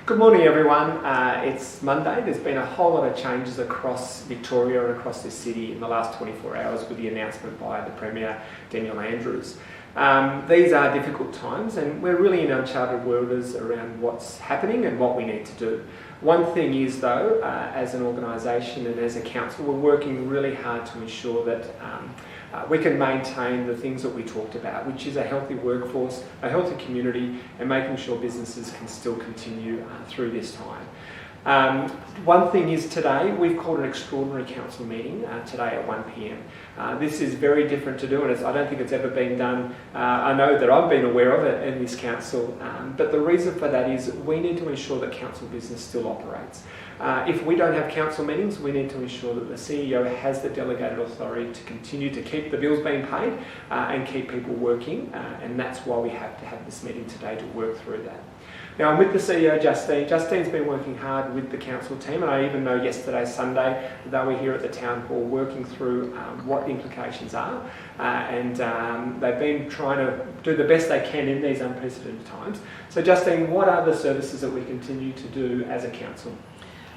Good morning everyone. It's Monday. There's been a whole lot of changes across Victoria and across this city in the last 24 hours with the announcement by the Premier, Daniel Andrews. These are difficult times and we're really in uncharted waters around what's happening and what we need to do. One thing is though, as an organisation and as a council, we're working really hard to ensure that we can maintain the things that we talked about, which is a healthy workforce, a healthy community, and making sure businesses can still continue through this time. One thing is today, we've called an extraordinary council meeting today at 1 p.m. This is very different to do, and I don't think it's ever been done. I know that I've been aware of it in this council, but the reason for that is we need to ensure that council business still operates. If we don't have council meetings, we need to ensure that the CEO has the delegated authority to continue to keep the bills being paid and keep people working, and that's why we have to have this meeting today to work through that. Now, I'm with the CEO, Justine. Justine's been working hard with the council team, and I even know yesterday, Sunday, they were here at the town hall working through what the implications are, and they've been trying to do the best they can in these unprecedented times. So, Justine, what are the services that we continue to do as a council?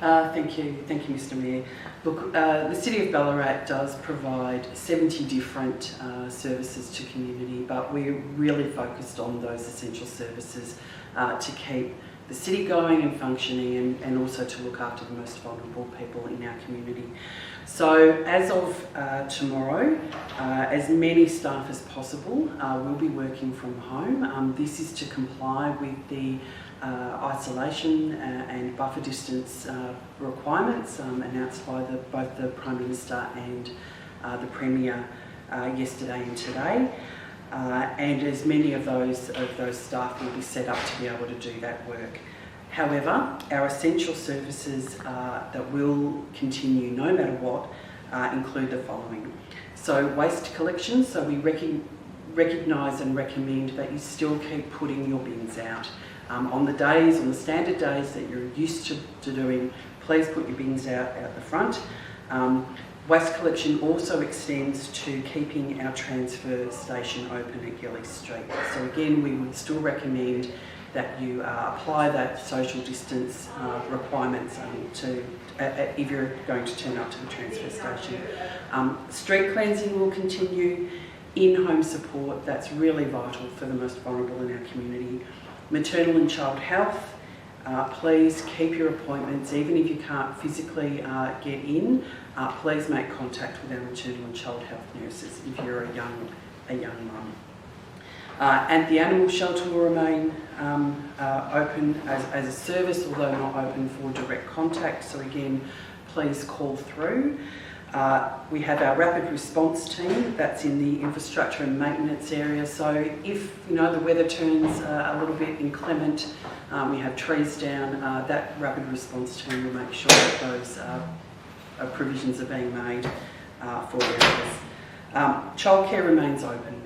Thank you, Mr. Mayor. Look, the City of Ballarat does provide 70 different services to community, but we're really focused on those essential services to keep the city going and functioning, and also to look after the most vulnerable people in our community. So as of tomorrow, as many staff as possible will be working from home. This is to comply with the isolation and buffer distance requirements announced by both the Prime Minister and the Premier yesterday and today. And as many of those staff will be set up to be able to do that work. However, our essential services that will continue no matter what include the following. So waste collection, so we recognise and recommend that you still keep putting your bins out. On the standard days that you're used to doing, please put your bins out the front. Waste collection also extends to keeping our transfer station open at Gilly Street. So again, we would still recommend that you apply that social distance requirements if you're going to turn up to the transfer station. Street cleansing will continue. In-home support, that's really vital for the most vulnerable in our community. Maternal and child health, please keep your appointments, even if you can't physically get in, please make contact with our maternal and child health nurses if you're a young mum. And the animal shelter will remain open as a service, although not open for direct contact, so again, please call through. We have our rapid response team that's in the infrastructure and maintenance area, so if the weather turns a little bit inclement, we have trees down, that rapid response team will make sure that those provisions are being made for areas. Childcare remains open,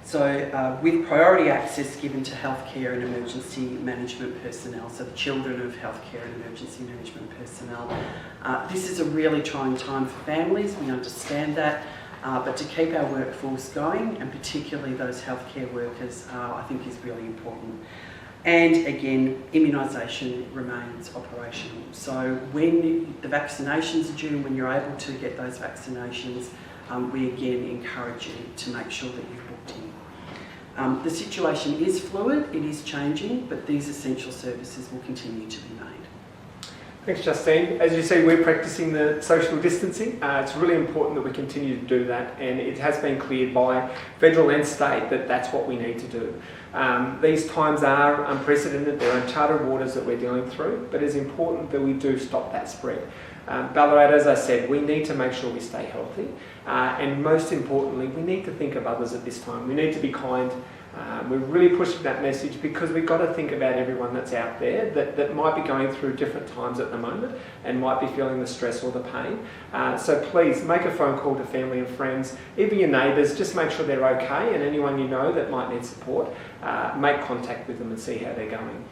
so with priority access given to healthcare and emergency management personnel, so the children of healthcare and emergency management personnel. This is a really trying time for families, we understand that, but to keep our workforce going, and particularly those healthcare workers, I think is really important. And again, immunisation remains operational. So when the vaccinations are due, when you're able to get those vaccinations, we again encourage you to make sure that you've booked in. The situation is fluid, it is changing, but these essential services will continue to be made. Thanks, Justine. As you see, we're practicing the social distancing. It's really important that we continue to do that, and it has been cleared by federal and state that that's what we need to do. These times are unprecedented, they're uncharted waters that we're dealing through, but it's important that we do stop that spread. Ballarat, as I said, we need to make sure we stay healthy, and most importantly, we need to think of others at this time. We need to be kind. We're really pushing that message because we've got to think about everyone that's out there that might be going through different times at the moment and might be feeling the stress or the pain. So please make a phone call to family and friends, even your neighbours, just make sure they're okay, and anyone you know that might need support, make contact with them and see how they're going.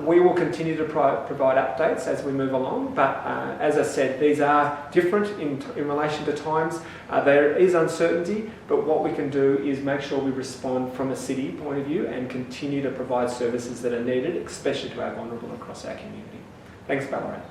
We will continue to provide updates as we move along, but as I said, these are different in relation to times. There is uncertainty, but what we can do is make sure we respond from a city point of view and continue to provide services that are needed, especially to our vulnerable across our community. Thanks, Ballarat.